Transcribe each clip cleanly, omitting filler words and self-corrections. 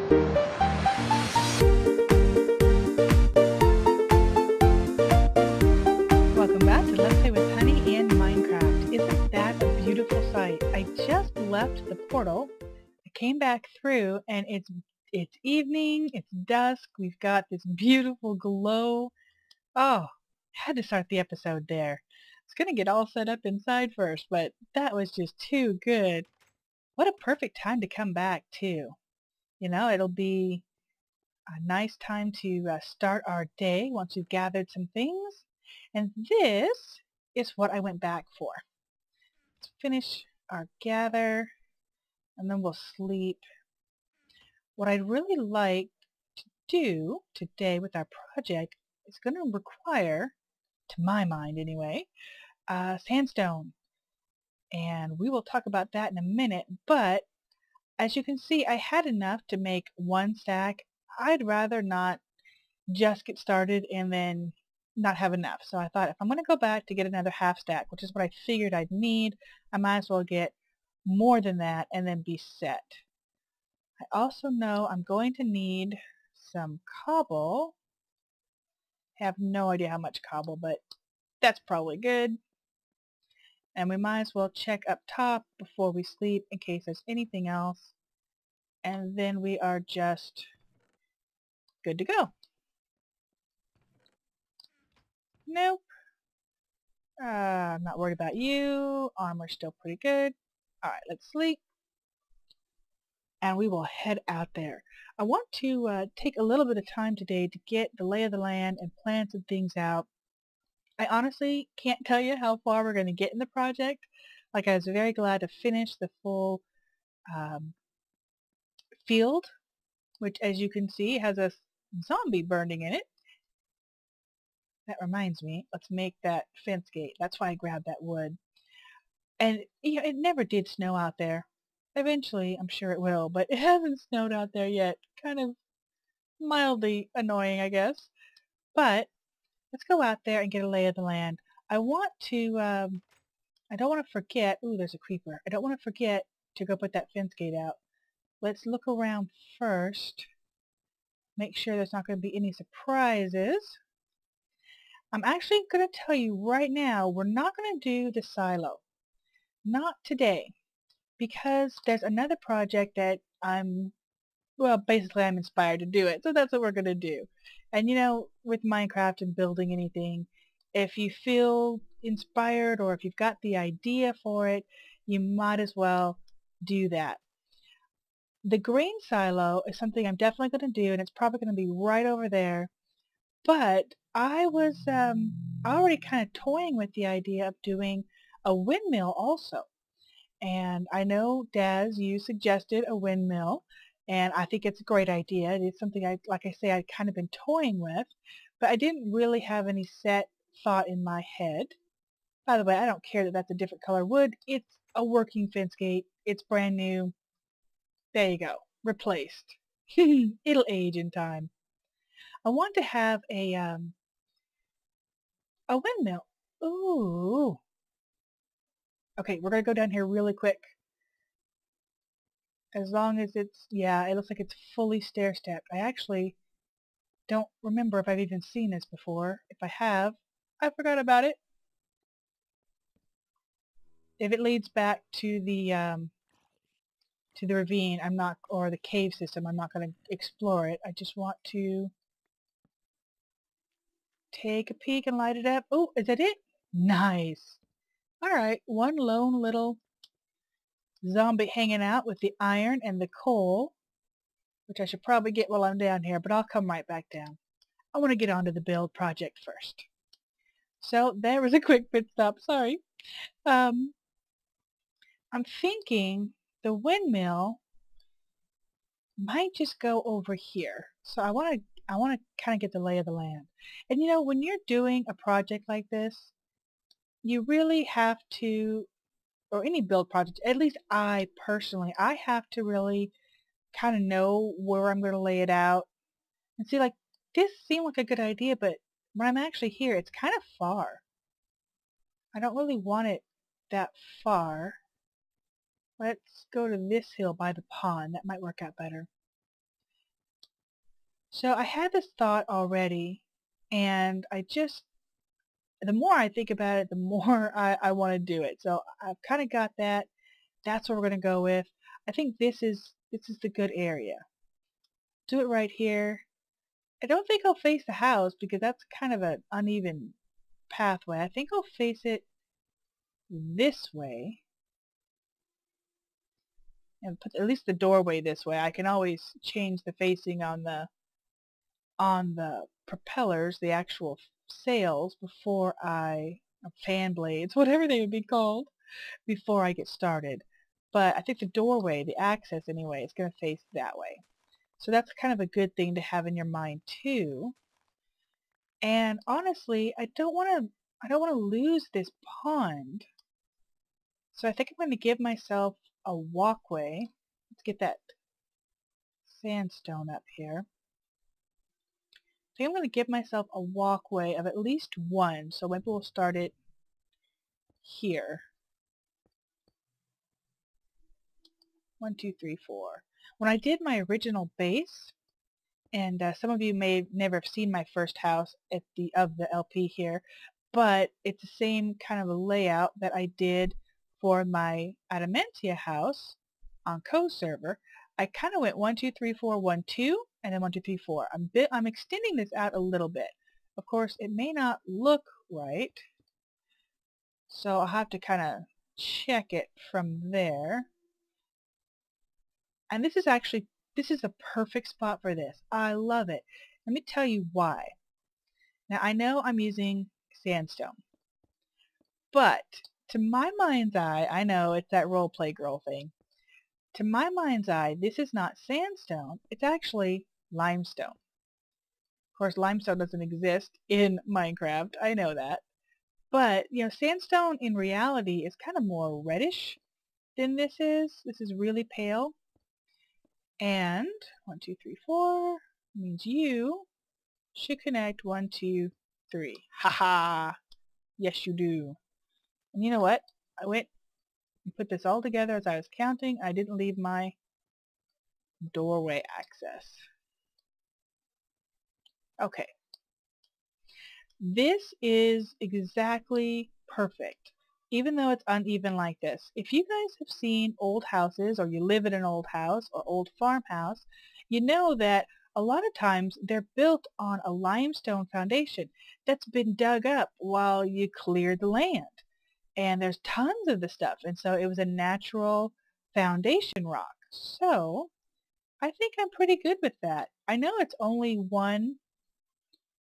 Welcome back to Let's Play with Honey and Minecraft. Isn't that a beautiful sight? I just left the portal. I came back through and it's evening, it's dusk, we've got this beautiful glow. Oh, had to start the episode there. I was going to get all set up inside first, but that was just too good. What a perfect time to come back too. You know, it'll be a nice time to start our day once we've gathered some things. And this is what I went back for. Let's finish our gather and then we'll sleep. What I'd really like to do today with our project is going to require, to my mind anyway, sandstone. And we will talk about that in a minute, but as you can see, I had enough to make one stack. I'd rather not just get started and then not have enough. So I thought if I'm going to go back to get another half stack, which is what I figured I'd need, I might as well get more than that and then be set. I also know I'm going to need some cobble. I have no idea how much cobble, but that's probably good. And we might as well check up top before we sleep in case there's anything else. And then we are just good to go. Nope. I'm not worried about you. Armor's still pretty good. Alright, let's sleep. And we will head out there. I want to take a little bit of time today to get the lay of the land and plan some things out. I honestly can't tell you how far we're going to get in the project. Like, I was very glad to finish the full field, which as you can see has a zombie burning in it. That reminds me, let's make that fence gate. That's why I grabbed that wood. And you know, it never did snow out there. Eventually, I'm sure it will, but it hasn't snowed out there yet. Kind of mildly annoying, I guess. But let's go out there and get a lay of the land. I want to, I don't want to forget, ooh, there's a creeper. I don't want to forget to go put that fence gate out. Let's look around first. Make sure there's not going to be any surprises. I'm actually going to tell you right now, we're not going to do the silo. Not today. Because there's another project that basically I'm inspired to do it. So that's what we're going to do. And you know, with Minecraft and building anything, if you feel inspired or if you've got the idea for it, you might as well do that. The grain silo is something I'm definitely going to do, and it's probably going to be right over there. But I was already kind of toying with the idea of doing a windmill also. And I know, Daz, you suggested a windmill, and I think it's a great idea. It is something like I say, I've kind of been toying with, but I didn't really have any set thought in my head. By the way, I don't care that that's a different color wood. It's a working fence gate. It's brand new. There you go. Replaced. It'll age in time. I want to have a windmill. Ooh. Okay, we're going to go down here really quick. As long as it's, yeah, it looks like it's fully stair-stepped. I actually don't remember if I've even seen this before. If I have, I forgot about it. If it leads back to the ravine, I'm not, or the cave system, I'm not going to explore it. I just want to take a peek and light it up. Oh, is that it? Nice. Alright, one lone little zombie hanging out with the iron and the coal, which I should probably get while I'm down here, but I'll come right back down. I want to get onto the build project first. So there was a quick pit stop, sorry. I'm thinking the windmill might just go over here. So I want to kind of get the lay of the land. And you know, when you're doing a project like this, you really have to, or any build project, at least I personally, I have to really kind of know where I'm going to lay it out. And see, like, this seemed like a good idea, but when I'm actually here, it's kind of far. I don't really want it that far. Let's go to this hill by the pond. That might work out better. So I had this thought already, and the more I think about it, the more I want to do it. So I've kind of got that. That's what we're going to go with. I think this is the good area. Do it right here. I don't think I'll face the house because that's kind of an uneven pathway. I think I'll face it this way and put at least the doorway this way. I can always change the facing on the propellers, the actual sails, before fan blades, whatever they would be called, before I get started. But I think the doorway, the access anyway, is going to face that way. So that's kind of a good thing to have in your mind too. And honestly, I don't want to lose this pond. So I think I'm going to give myself a walkway. Let's get that sandstone up here. I think I'm going to give myself a walkway of at least one. So maybe we'll start it here. 1, 2, 3, 4. When I did my original base, and some of you may never have seen my first house of the LP here, but it's the same kind of a layout that I did for my Adamantia house on co-server. I kind of went 1, 2, 3, 4, 1, 2, and then 1, 2, 3, 4. I'm extending this out a little bit. Of course, it may not look right, so I'll have to kind of check it from there. And this is a perfect spot for this. I love it. Let me tell you why. Now I know I'm using sandstone, but to my mind's eye, I know it's that role play girl thing. To my mind's eye, this is not sandstone, it's actually limestone. Of course, limestone doesn't exist in Minecraft, I know that. But, sandstone in reality is kind of more reddish than this is. This is really pale. And 1, 2, 3, 4 means you should connect 1, 2, 3. Haha! Yes, you do. And you know what? I went and put this all together as I was counting. I didn't leave my doorway access. Okay. This is exactly perfect, even though it's uneven like this. If you guys have seen old houses, or you live in an old house or old farmhouse, you know that a lot of times they're built on a limestone foundation that's been dug up while you cleared the land. And there's tons of the stuff, and so it was a natural foundation rock. So I think I'm pretty good with that. I know it's only one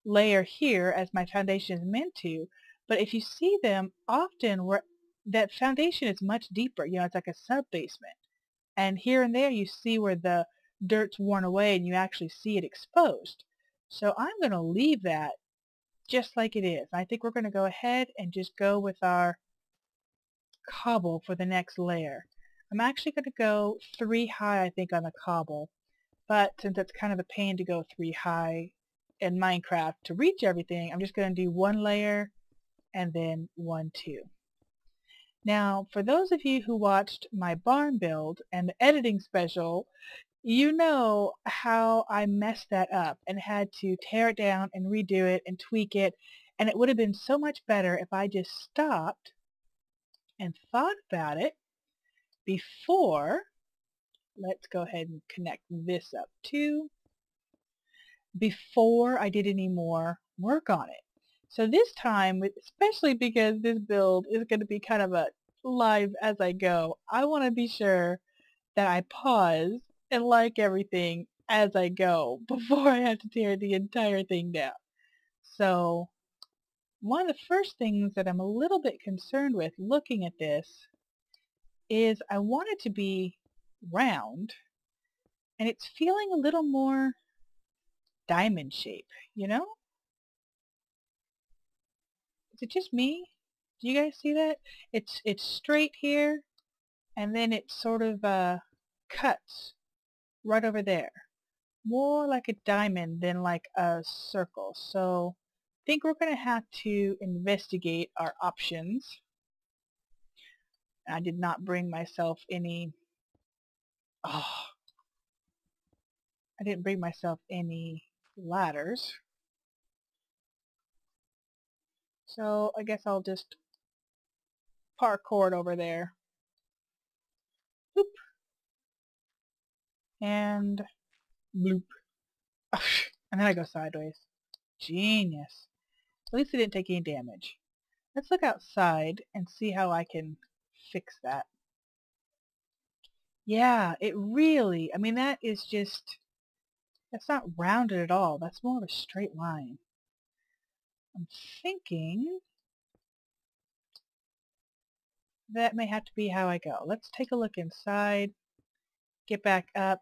layer here as my foundation is meant to, but if you see them often where that foundation is much deeper, it's like a sub-basement. And here and there you see where the dirt's worn away and you actually see it exposed. So I'm going to leave that just like it is. I think we're going to go ahead and just go with our cobble for the next layer. I'm actually going to go 3 high, I think, on the cobble, but since it's kind of a pain to go 3 high in Minecraft to reach everything, I'm just going to do 1 layer and then 1, 2. Now, for those of you who watched my barn build and the editing special, you know how I messed that up and had to tear it down and redo it and tweak it, and it would have been so much better if I just stopped and thought about it before. Let's go ahead and connect this up too, before I did any more work on it. So this time, especially because this build is going to be kind of a live as I go, I want to be sure that I pause and like everything as I go before I have to tear the entire thing down. So one of the first things that I'm a little bit concerned with looking at this is I want it to be round, and it's feeling a little more diamond shape, Is it just me? Do you guys see that? It's straight here, and then it sort of cuts right over there. More like a diamond than like a circle. So I think we're going to have to investigate our options. I did not bring myself any... Oh, I didn't bring myself any ladders. So I guess I'll just parkour it over there. Boop. And bloop. And then I go sideways. Genius. At least it didn't take any damage. Let's look outside and see how I can fix that. Yeah, it really, I mean, that is just, that's not rounded at all. That's more of a straight line. I'm thinking that may have to be how I go. Let's take a look inside, get back up,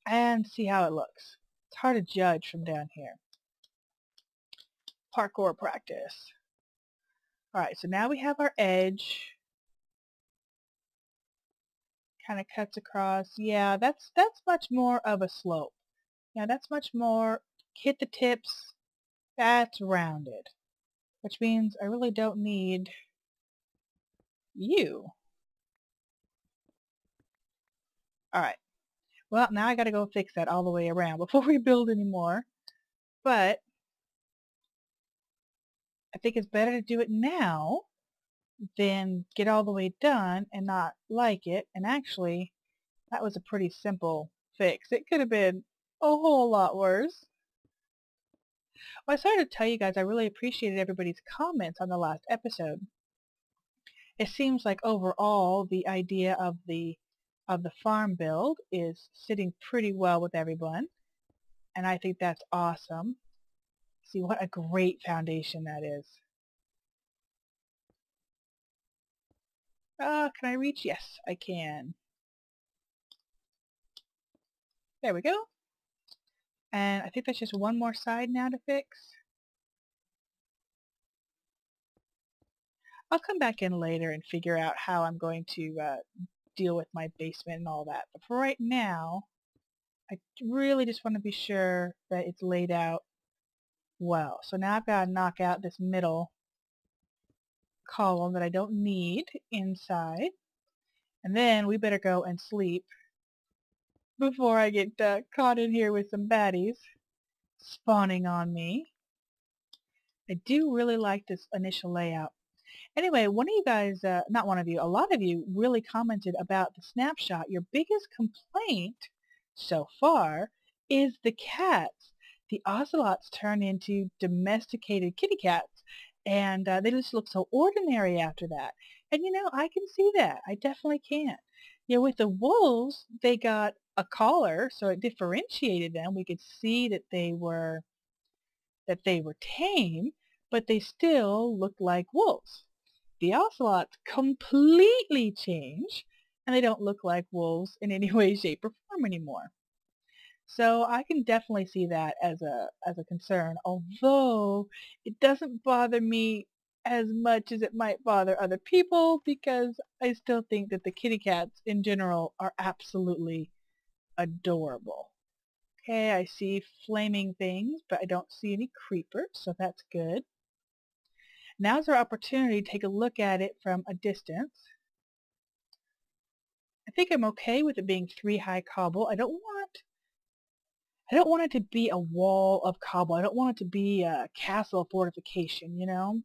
and see how it looks. It's hard to judge from down here. Parkour practice. Alright, so now we have our edge. Kind of cuts across. Yeah, that's much more of a slope. Yeah, that's much more, hit the tips, that's rounded. Which means I really don't need you. Alright, well now I gotta go fix that all the way around before we build anymore. But I think it's better to do it now than get all the way done and not like it. And actually, that was a pretty simple fix. It could have been a whole lot worse. Well, I started to tell you guys I really appreciated everybody's comments on the last episode. It seems like overall the idea of the farm build is sitting pretty well with everyone, and I think that's awesome. See what a great foundation that is. Can I reach? Yes, I can. There we go. And I think that's just one more side now to fix. I'll come back in later and figure out how I'm going to deal with my basement and all that. But for right now, I really just want to be sure that it's laid out well. So now I've got to knock out this middle column that I don't need inside. And then we better go and sleep before I get caught in here with some baddies spawning on me. I do really like this initial layout. Anyway, one of you guys, not one of you, a lot of you really commented about the snapshot. Your biggest complaint so far is the cats. The ocelots turn into domesticated kitty cats, and they just look so ordinary after that. And you know, I can see that. I definitely can. You know, with the wolves, they got a collar, so it differentiated them. We could see that they were tame, but they still looked like wolves. The ocelots completely change, and they don't look like wolves in any way, shape, or form anymore. So I can definitely see that as a concern, although it doesn't bother me as much as it might bother other people, because I still think that the kitty cats in general are absolutely adorable. Okay, I see flaming things, but I don't see any creepers, so that's good. Now's our opportunity to take a look at it from a distance. I think I'm okay with it being 3 high cobble. I don't want it to be a wall of cobble. I don't want it to be a castle fortification, you know?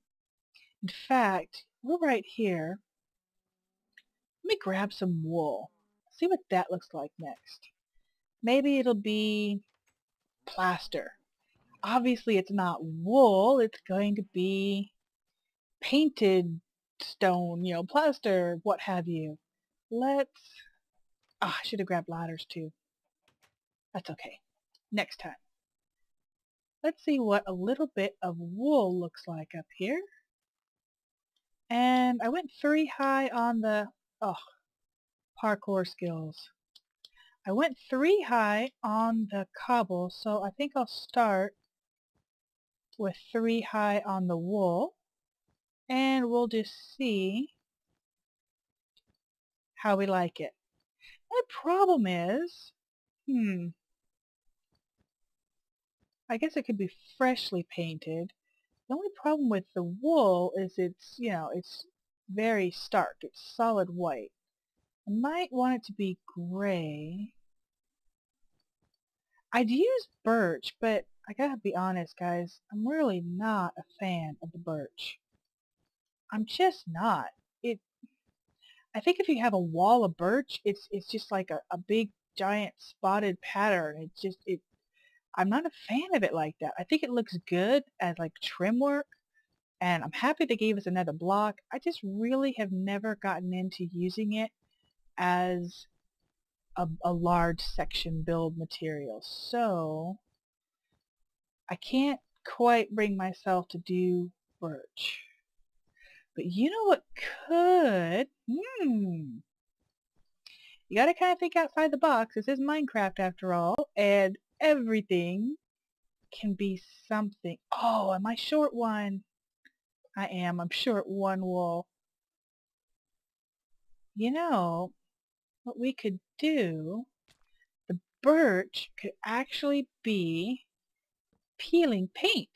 In fact, we're right here. Let me grab some wool. See what that looks like next. Maybe it'll be plaster. Obviously it's not wool. It's going to be painted stone, you know, plaster, what have you. Let's... I should have grabbed ladders too. That's okay. Next time. Let's see what a little bit of wool looks like up here. And I went 3 high on the... parkour skills. I went 3 high on the cobble, so I think I'll start with 3 high on the wool. And we'll just see how we like it. The problem is, I guess it could be freshly painted. The only problem with the wool is it's, you know, it's very stark. It's solid white. I might want it to be gray. I'd use birch, but I gotta be honest, guys, I'm really not a fan of the birch. I'm just not. It. I think if you have a wall of birch, it's just like a big giant spotted pattern. I'm not a fan of it like that. I think it looks good as like trim work, and I'm happy they gave us another block. I just really have never gotten into using it as a large section build material. So I can't quite bring myself to do birch. But you know what could? You gotta kind of think outside the box. This is Minecraft after all, and everything can be something. Oh, am I short one? I am. I'm short one wool. You know, what we could do, the birch could actually be peeling paint.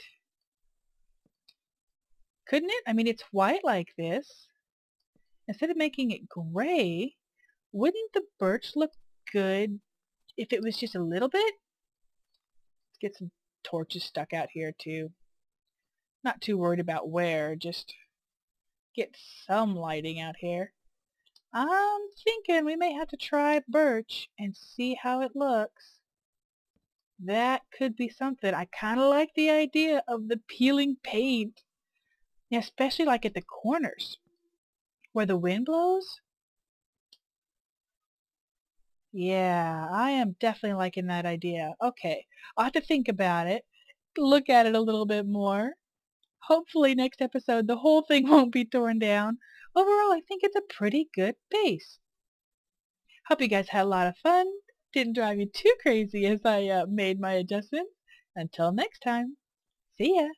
Couldn't it? I mean, it's white like this. Instead of making it gray, wouldn't the birch look good if it was just a little bit? Let's get some torches stuck out here too. Not too worried about where, just get some lighting out here. I'm thinking we may have to try birch and see how it looks. That could be something. I kind of like the idea of the peeling paint, especially like at the corners where the wind blows. Yeah, I am definitely liking that idea. Okay, I'll have to think about it, look at it a little bit more. Hopefully next episode the whole thing won't be torn down. Overall, I think it's a pretty good base. Hope you guys had a lot of fun. Didn't drive you too crazy as I made my adjustments. Until next time, see ya!